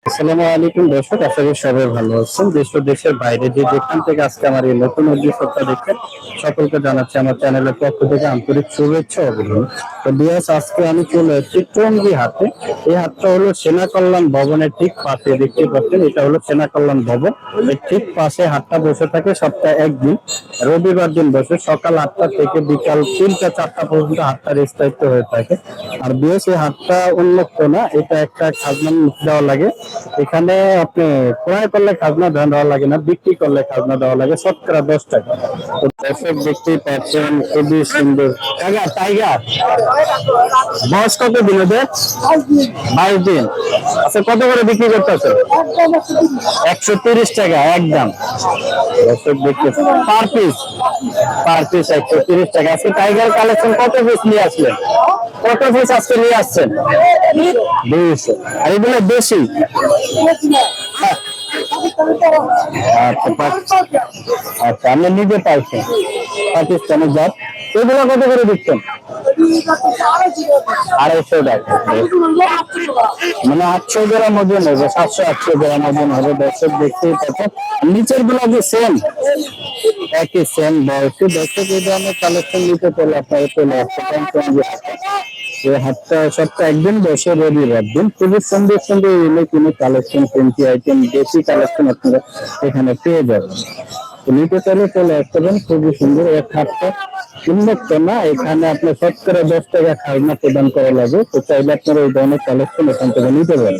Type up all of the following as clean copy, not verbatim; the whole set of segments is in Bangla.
আসসালামু আলাইকুম দর্শক, আশা করি সবাই ভালো আছেন। দেশ ও দেশের বাইরে যে যেখান থেকে আজকে আমার এই নতুন উদ্যোক্তা দেখেন, সকলকে জানাচ্ছি আমার চ্যানেলের পক্ষ থেকে আন্তরিক শুভেচ্ছা ও অভিনন্দন। তো বিয়াস, আজকে আমি চলে এসেছি টঙ্গী হাটে। এই হাটটা হলো সেনা কল্যাণ ভবনের ঠিক পাশে, দেখতে পাচ্ছেন এটা হলো সেনা কল্যাণ ভবন। এর ঠিক পাশে হাটটা বসে থাকে সপ্তাহে একদিন, রবিবার দিন বসে সকাল 8টা থেকে বিকাল 3টা 4টা পর্যন্ত হাটটার স্থায়িত্ব হয়ে থাকে। আর বিয়াস, এই হাটটা উন্মুক্ত না, এটা একটা খাজনা দেওয়া লাগে। এখানে আপনি ক্রয় করলে খাজনা দেওয়া লাগে না, বিক্রি করলে খাজনা দেওয়া লাগে শতকরা 10 টাকা। তো দর্শক দেখতেই পাচ্ছেন, খুবই সুন্দর টাইগার। টাইগার বয়স কত দিন ওদের? 22 দিন। আচ্ছা, কত করে বিক্রি করতেছে? 130 টাকা একদম। দর্শক দেখতে পার পিস 130 টাকা। আজকে টাইগার কালেকশন কত পিস নিয়ে আসলেন? কত পিস আজকে নিয়ে আসছেন? 200। আর এগুলো বেশি? আচ্ছা, আপনি নিজে পাইছেন পাকিস্তানের জাত। এগুলো কত করে দিচ্ছেন? 250 টাকা। মানে 800 গ্রাম ওজন হবে, 700-800 গ্রাম ওজন হবে। দর্শক দেখতেই পাচ্ছেন। নিচের গুলো কি সেম? একই সেম বয়সী। দর্শক এই ধরনের কালেকশন নিতে চলে আপনারা চলে আসতে পারেন। এই হাটটা সপ্তাহে একদিন বসে, রবিবার দিন। খুবই সুন্দর সুন্দর ইলেকট্রনিক কালেকশন, ফ্যান্সি আইটেম, দেশি কালেকশন আপনারা এখানে পেয়ে যাবেন। নিতে চাইলে চলে আসতে পারেন। খুবই সুন্দর এক হাটটা উন্মুক্ত না, এখানে আপনার শতকরা 10 টাকা খাজনা প্রদান করা লাগে। তো চাইলে আপনারা এই ধরনের কালেকশন এখান থেকে নিতে পারেন।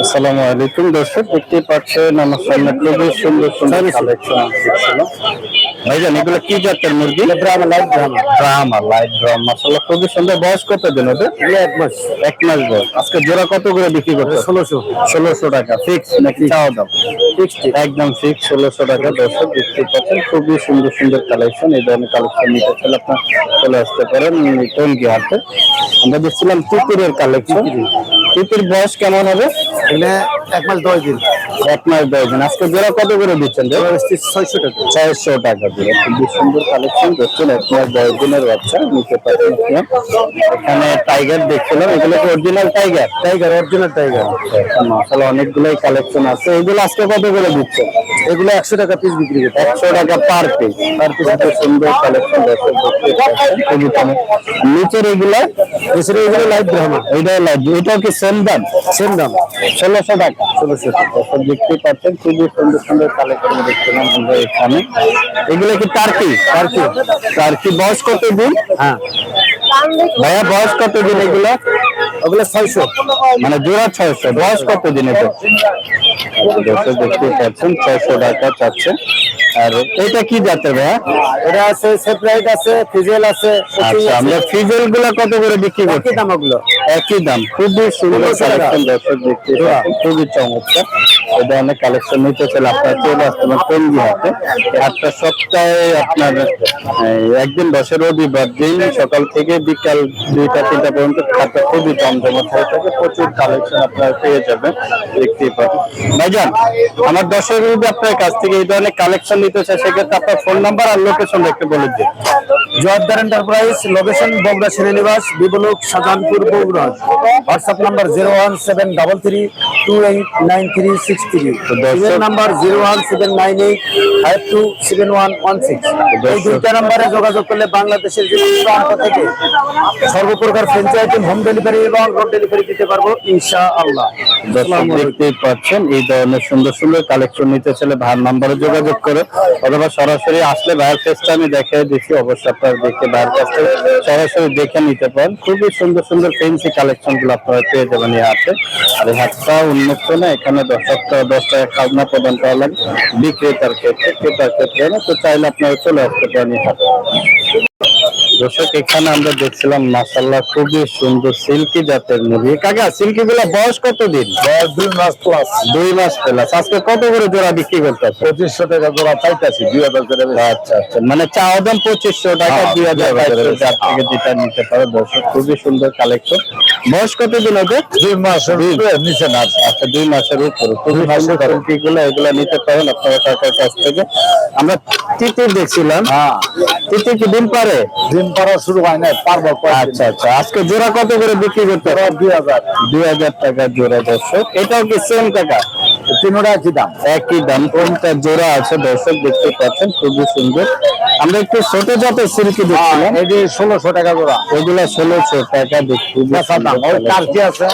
আসসালামু আলাইকুম দর্শক, দেখতেই পাচ্ছেন আমার সামনে খুবই সুন্দর সুন্দর কালেকশন দেখছিলাম। ভাইজান, এগুলো কি জাতের মুরগি? ব্রাহ্মা লাইট ব্রাহ্মা, মাশাআল্লাহ খুবই সুন্দর। বয়স কত দিন ওদের? 1 মাস। 1 মাস বয়স। আজকে জোড়া কত করে বিক্রি করতে? 1600 টাকা। ফিক্স নাকি চাওয়া দাম? ফিক্সড, একদম ফিক্স 1600 টাকা। দর্শক দেখতে পাচ্ছেন, খুবই সুন্দর সুন্দর কালেকশন। এই ধরনের কালেকশন নিতে চাইলে আপনার চলে আসতে পারেন টঙ্গী হাটে। আমরা দেখছিলাম তিতিরের কালেকশন। তিতির বয়স কেমন হবে? এখানে 1 মাস 10 দিন। 1 মাস 10 দিন। আজকে জোড়া কত করে দিচ্ছেন? 600 টাকা। 600 টাকা জোড়া। খুবই সুন্দর কালেকশন দেখছেন। 1 মাস 10 দিনের বাচ্চা নিতে পারেন আপনি। এখানে টাইগার দেখছিলাম, এগুলো কি অরিজিনাল টাইগার? Original tiger. মাশাআল্লাহ অনেকগুলোই কালেকশন আছে। এগুলো আজকে কত করে দিচ্ছেন? এগুলো 100 টাকা পিস বিক্রি করতে। 100 টাকা পার পিস। এত সুন্দর কালেকশন দর্শক দেখতে পাচ্ছেন, খুবই কম। নিচের এগুলো লাইট ব্রাহ্মা। এইটাও লাইট, এটাও কি সেম দাম? সেম দাম 1600 টাকা। 1600 টাকা। দর্শক দেখতেই পাচ্ছেন, খুবই সুন্দর সুন্দর কালেকশন দেখছিলাম আমরা এখানে। এগুলো কি টার্কি? টার্কি বয়স কত দিন? হ্যাঁ ভাইয়া বয়স কত দিন এগুলো? ওগুলো 600। মানে জোড়া 600। বয়স কত দিন এটা? দর্শক দেখতেই পাচ্ছেন, 600 টাকা চাচ্ছে। আর এটা কি জাতের ভাইয়া? এটা আছে সেপারেট, আছে ফিজেল আছে। আচ্ছা, আমরা ফিজেল গুলা কত করে বিক্রি করছি? একই দাম ওগুলো। একই দাম। খুবই সুন্দর কালেকশন দর্শক দেখতে পাচ্ছেন, খুবই চমৎকার। এই ধরনের কালেকশন নিতে চাইলে আপনার চলে আসতে পারেন টঙ্গী হাটে। হাটটা সপ্তাহে আপনার একদিন বসে, রবিবার দিন সকাল থেকে বিকাল 2টা 3টা পর্যন্ত। হাটটা খুবই জমজমাট হয়ে থাকে, প্রচুর কালেকশন আপনারা পেয়ে যাবেন, দেখতেই পাবেন। ভাইজান, আমার দর্শক যদি আপনার কাছ থেকে এই ধরনের কালেকশন নিতে চায়, সেক্ষেত্রে আপনার ফোন নাম্বার আর লোকেশন একটু বলে দিন। জোয়ারদার এন্টারপ্রাইজ, লোকেশন বগুড়া শ্রেণীনিবাস, বিবলুক, Shahjahanpur, Bogura. WhatsApp number 01733289363। Email number 01798527116। এই দুইটা নাম্বারে যোগাযোগ করলে বাংলাদেশের যে কোনো প্রান্ত থেকে সর্বপ্রকার ফ্রেঞ্চ আইটেম হোম ডেলিভারি এবং রোড ডেলিভারি দিতে পারবো ইনশাআল্লাহ। দেখতেই পাচ্ছেন, এই ধরনের সুন্দর সুন্দর কালেকশন নিতে চাইলে ভাইয়ের নাম্বারে যোগাযোগ করে অথবা সরাসরি আসলে ভাইয়ের ফেসটা আমি দেখিয়ে দিচ্ছি, অবশ্যই আপনারা দেখে ভাইয়ের কাছ থেকে সরাসরি দেখে নিতে পারেন। খুবই সুন্দর সুন্দর ফ্যান্সি কালেকশন গুলো আপনারা পেয়ে যাবেন এই হাটে। আর এই হাটটা উন্মুক্ত না, এখানে 10 টাকা খাজনা প্রদান করা লাগে বিক্রেতার ক্ষেত্রে, ক্রেতার ক্ষেত্রে না। তো চাইলে আপনারা চলে আসতে পারেন এই হাটে। দর্শক, এখানে আমরা দেখছিলাম মাশাআল্লাহ খুবই সুন্দর সিল্কি জাতের মুরগি। কাকা, সিল্কি গুলা বয়স কত দিন? বয়স 2 মাস প্লাস। 2 মাস প্লাস। আজকে কত করে জোড়া বিক্রি করতে? 2500 টাকা জোড়া চাইতাছি, 2000 করে। আচ্ছা আচ্ছা, মানে চাওয়া দাম 2500 টাকা, 2000 যার থেকে যেটা নিতে পারে। দর্শক, খুবই সুন্দর কালেকশন। বয়স কত দিন হবে? 2 মাসের নিচে না। আচ্ছা, 2 মাসের উপরে। খুবই সুন্দর সিল্কি গুলো, এগুলা নিতে পারেন আপনারা কাকার কাছ থেকে। আমরা তিতির দেখছিলাম। তিতি কি ডিম পারে? ডিম পাড়া শুরু হয় না, পারবো। আচ্ছা আচ্ছা, আজকে জোড়া কত করে বিক্রি করতে? 2000। 2000 টাকা জোড়া দর্শক। এটাও কি সেম টাকা? তিনোটা একই দাম। একই দাম। কোনটা জোড়া আছে দর্শক দেখতে পাচ্ছেন, খুবই সুন্দর। আমরা একটু ছোট জাতের সিল্কি দেখছিলাম, এটি 1600 টাকা জোড়া। এগুলা 1600 টাকা দেখছি। টার্কি আছে,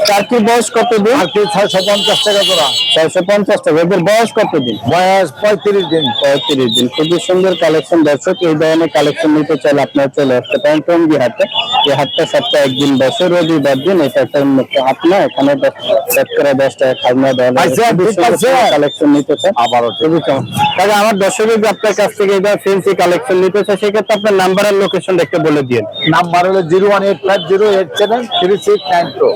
টার্কি বয়স কতদিন? টার্কি 650 টাকা জোড়া। 650 টাকা। এদের বয়স কতদিন? বয়স 35 দিন। 35 দিন। খুবই সুন্দর কালেকশন দর্শক। এই ধরনের কালেকশন নিতে চাইলে আপনারা চলে আসতে পারেন টঙ্গী হাটে। এই হাটটা সপ্তাহে একদিন বসে, রবিবার দিন। এটা একটা উন্মুক্ত হাট না, এখানে 10 টাকা খাজনা দেওয়া কালেকশন নিতে চান আবারও খুবই কম। তাহলে আমার দর্শকের যে আপনার কাছ থেকে এটা ফেন্সি কালেকশন নিতে চাই, সেক্ষেত্রে আপনার নাম্বার আর লোকেশন একটু বলে দিন। নাম্বার হলো 01850873692।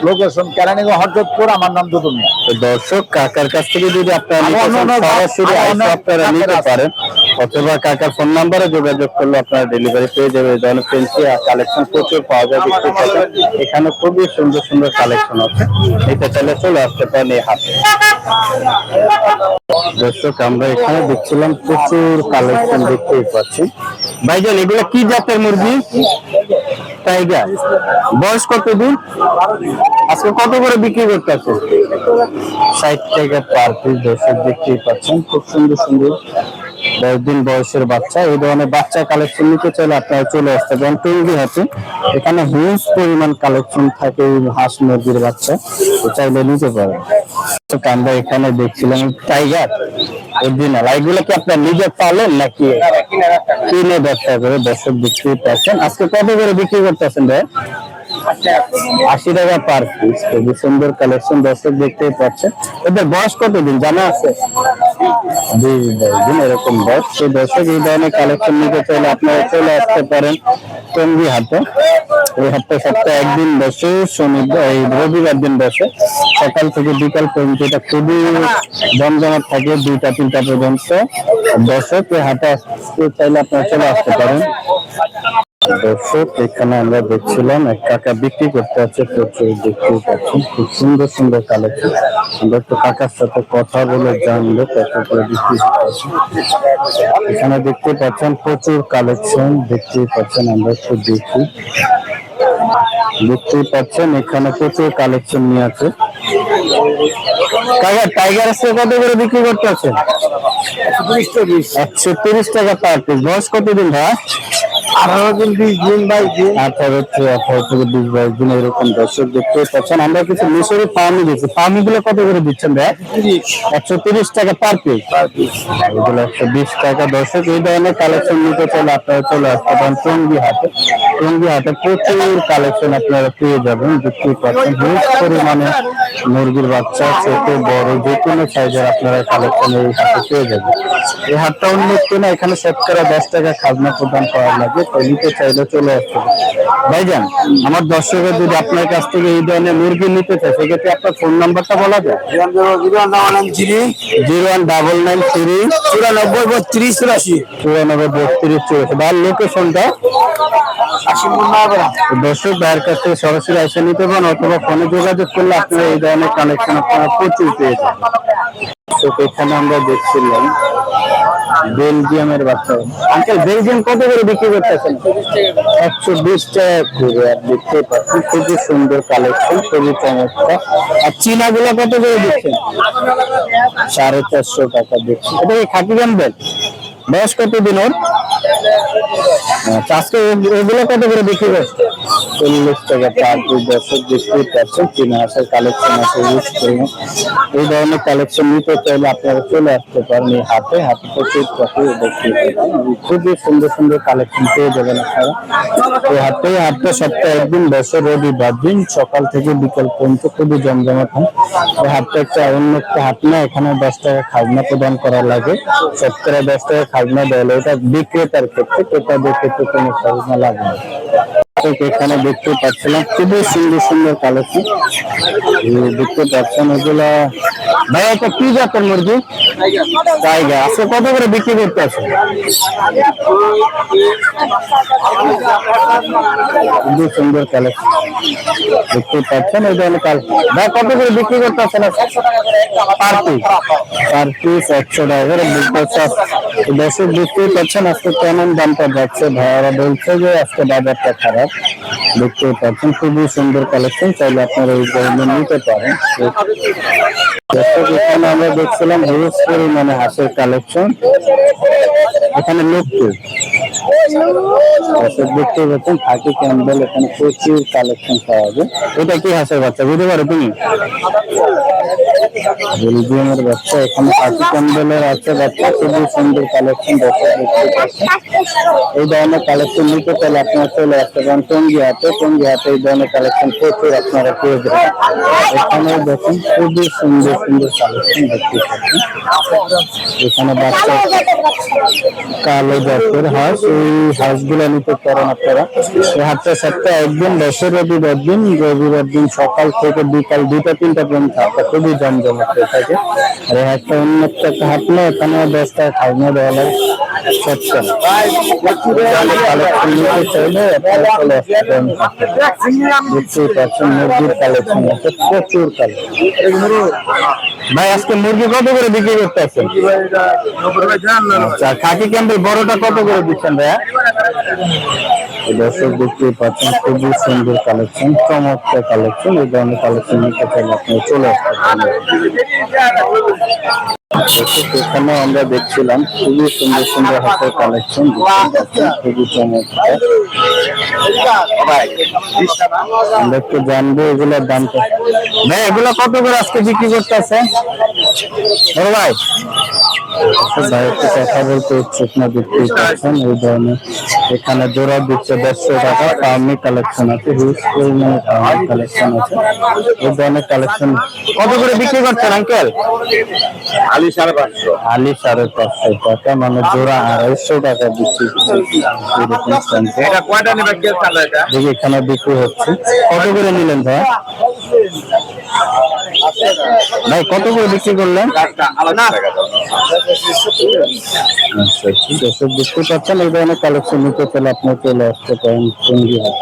লোকেশন কেরানীগঞ্জ হরজতপুর। আমার নাম দুদু মিয়া। তো দর্শক, কাকার কাছ থেকে যদি আপনারা সরাসরি আপনারা নিতে পারেন, অথবা কাকার ফোন নাম্বারে যোগাযোগ করলে আপনারা ডেলিভারি পেয়ে যাবে। এই ধরনের ফেন্সি কালেকশন প্রচুর পাওয়া যায়, দেখতে পাচ্ছেন। এখানে খুবই সুন্দর সুন্দর কালেকশন আছে, এটা চাইলে চলে আসতে পারেন এই হাটে। দর্শক, আমরা এখানে দেখছিলাম প্রচুর কালেকশন দেখতেই পাচ্ছি। ভাইজান, এগুলো কি জাতের মুরগি? টাইগার। বয়স কতদিন? আজকে কত করে বিক্রি করতেছে? 60 টাকা পার পিস। দর্শক দেখতেই পাচ্ছেন, খুব সুন্দর সুন্দর 10 দিন বয়সের বাচ্চা। এই ধরনের বাচ্চা কালেকশন নিতে চাইলে আপনারা চলে আসতে পারেন টঙ্গী হাটে। এখানে হিউজ পরিমাণ কালেকশন থাকে হাঁস মুরগির বাচ্চা, চাইলে নিতে পারেন। তো আমরা এখানে দেখছিলাম টাইগার অরিজিনাল। এগুলো কি আপনার নিজে পালেন নাকি কিনে ব্যবসা করে? দর্শক দেখতেই পাচ্ছেন। আজকে কত করে বিক্রি করতেছেন ভাই? 80 টাকা পার পিস। খুবই সুন্দর কালেকশন দর্শক দেখতেই পাচ্ছেন। এদের বয়স কতদিন জানা আছে? 20 দিন এরকম বয়স। তো দর্শক, এই ধরনের কালেকশন নিতে চাইলে আপনারা চলে আসতে পারেন টঙ্গী হাটে। এই হাটটা সপ্তাহে একদিন বসে, শনিবার এই রবিবার দিন বসে, সকাল থেকে বিকাল পর্যন্ত। এটা খুবই জমজমাট থাকে 2টা-3টা পর্যন্ত। দর্শক, এই হাটে আসতে চাইলে আপনারা চলে আসতে পারেন। দর্শক, এখানে আমরা দেখছিলাম এক কাকা বিক্রি করতে আছে প্রচুর, দেখতেই পাচ্ছেন। খুব সুন্দর সুন্দর কালেকশন। আমরা একটু কাকার সাথে কথা বলে জানবো কত করে বিক্রি করতেছে। এখানে দেখতে পাচ্ছেন প্রচুর কালেকশন, দেখতেই পাচ্ছেন। আমরা একটু দেখি, দেখতেই পাচ্ছেন এখানে প্রচুর কালেকশন নিয়ে আছে। কাকা, টাইগার আজকে কত করে বিক্রি করতে আছেন? 130 টাকা পার পিস। বয়স কতদিন ভাই? 18 দিন 20 দিন 22 দিন। 18 থেকে 20-22 দিন এরকম। দর্শক দেখতে পাচ্ছেন, আমরা কিছু মিশরি ফার্মি দিচ্ছি। ফার্মি গুলো কত করে দিচ্ছেন ভাই? 130 টাকা পার পিস। এগুলো 120 টাকা। দর্শক, এই ধরনের কালেকশন নিতে চাইলে আপনারা চলে আসতে পারেন টঙ্গী হাটে। টঙ্গী হাটে প্রচুর কালেকশন আপনারা পেয়ে যাবেন, দেখতেই পাচ্ছেন। হিউজ পরিমাণে মুরগির বাচ্চা, ছোট বড় যে কোনো সাইজের আপনারা কালেকশন এই হাটে পেয়ে যাবেন। এই হাটটা উন্মুক্ত না, এখানে শতকরা 10 টাকা খাজনা প্রদান করা লাগে। তো নিতে চাইলে চলে আসতে হবে। ভাইজান, আমার দর্শকের যদি আপনার কাছ থেকে এই ধরনের মুরগি নিতে চায়, সেক্ষেত্রে আপনার ফোন নাম্বারটা বলা যায়? 01993 01993 94 32 94 32 লোকেশনটা দর্শক ভাইয়ের কাছ থেকে সরাসরি এসে নিতে পারেন, অথবা ফোনে যোগাযোগ করলে আপনারা এই ধরনের কালেকশন আপনারা প্রচুর পেয়ে যাবেন। তো এখানে আমরা দেখছিলাম বেলজিয়ামের বাচ্চা। আঙ্কেল, বেলজিয়াম কত করে বিক্রি করতেছেন? 120 টাকা করে। আর দেখতে পাচ্ছি খুবই সুন্দর কালেকশন, খুবই চমৎকার। আর চীনা গুলা কত করে দিচ্ছেন? 450 টাকা দিচ্ছি। এটা কি খাঁটি জানবেন? বয়স কতদিন ওর? আজকে এগুলো কত করে বিক্রি করছে? 40 টাকা পার পিস। দর্শক দেখতেই পাচ্ছেন, চীনা হাঁসের কালেকশন আছে। এই ধরনের কালেকশন নিতে চাইলে আপনারা চলে আসতে পারেন এই হাটে। হাটে প্রচুর খুবই সুন্দর সুন্দর কালেকশন পেয়ে যাবেন আপনারা এই হাটে। হাটটা সপ্তাহে একদিন বসে, রবিবার দিন সকাল থেকে বিকাল পর্যন্ত খুবই জমজমাট হয়। এই হাটটা একটা অন্য একটা হাট না, এখানে 10 টাকা খাজনা প্রদান করা লাগে। শতকরা 10 টাকা খাজনা দেওয়া লাগে। এটা বিক্রেতার ক্ষেত্রে, ক্রেতাদের ক্ষেত্রে কোনো খাজনা লাগে না। এখানে দেখতে পাচ্ছিলাম খুবই সুন্দর সুন্দর কালেকশন দেখতে পাচ্ছেন। এগুলা ভাই এটা কি জাতের মুরগি? টাইগার। আজকে কত করে বিক্রি করতে আছে? খুবই সুন্দর কালেকশন দেখতে পাচ্ছেন। এই ধরনের ভাই কত করে বিক্রি করতে আছেন? পার পিস 100 টাকা করে বিক্রি করতে। দর্শক বিক্রি করছেন আজকে কেমন দামটা যাচ্ছে? ভাইয়ারা বলছে যে আজকে বাজারটা খারাপ। দেখতে পাচ্ছেন খুবই সুন্দর কালেকশন, চাইলে আপনারা এই ধরনের নিতে পারেন। দর্শক এখানে আমরা দেখছিলাম হিউজ পরিমাণে হাঁসের কালেকশন। এখানে লক্ষ্মী দর্শক দেখতে পাচ্ছেন খাকি ক্যাম্বেল, এখানে প্রচুর কালেকশন পাওয়া যায়। এটা কি হাঁসের বাচ্চা বুঝতে পারো তুমি? বেলজিয়ামের বাচ্চা। এখানে খাকি ক্যাম্বেলের আছে বাচ্চা, খুবই সুন্দর কালেকশন। দর্শক দেখতে পাচ্ছেন এই ধরনের কালেকশন নিতে চাইলে আপনারা চলে আসতে পারেন টঙ্গিহাটে। এই ধরনের কালেকশন প্রচুর আপনারা পেয়ে যাবেন। এখানে দেখুন খুবই সুন্দর সুন্দর কালেকশন দেখতে পাচ্ছেন। এখানে বাচ্চা কালো জাতের হাঁস, এই হাঁসগুলো নিতে পারেন আপনারা। এই হাটটা সপ্তাহে একদিন বসে, রবিবার দিন সকাল থেকে বিকাল 2টা-3টা পর্যন্ত হাটটা খুবই জমজমাট হয়ে থাকে। আর এই হাটটা উন্নত একটা হাট না, এখানে 10 টাকা খাজনা দেওয়া লাগে। কালেকশন নিতে চাইলে আপনারা চলে আসতে পারেন। দেখতেই পাচ্ছেন মুরগির কালেকশন আছে, প্রচুর কালেকশন। ভাই আজকে মুরগি কত করে বিক্রি করতে আছেন? আচ্ছা, খাকি ক্যাম্বেল বড়টা কত করে দিচ্ছেন ভাইয়া? দর্শক দেখতেই পাচ্ছেন খুবই সুন্দর কালেকশন, চমৎকার কালেকশন। এই ধরনের কালেকশন নিতে চাইলে আপনি চলে আসতে পারেন। এখানে আমরা দেখছিলাম খুবই সুন্দর সুন্দর হাতের কালেকশন, খুবই চমৎকার। আমরা একটু জানবো এগুলোর দাম কত। ভাই এগুলো কত করে আজকে বিক্রি করতে আছে ভাই? ভাই একটু কথা বলতে ইচ্ছুক না, দেখতেই পাচ্ছেন এই ধরনের এখানে জোড়া দিচ্ছে 150 টাকা। ফার্মি কালেকশন আছে, হিউজ পরিমাণে ফার্মি কালেকশন আছে। এই ধরনের কালেকশন কত করে বিক্রি করছেন আঙ্কেল? আলি 550। আলি 550 টাকা, মানে জোড়া 250 টাকা বিক্রি। এটা কয়টা নেবে কে চালা? এটা দেখি এখানে বিক্রি হচ্ছে। কত করে নিলেন ভাই? ভাই কত করে বিক্রি করলেন? আচ্ছা, দেখতে পাচ্ছেন এই ধরনের কালেকশন নিতে চাইলে আপনি চলে আসতে পারেন টঙ্গিহাট।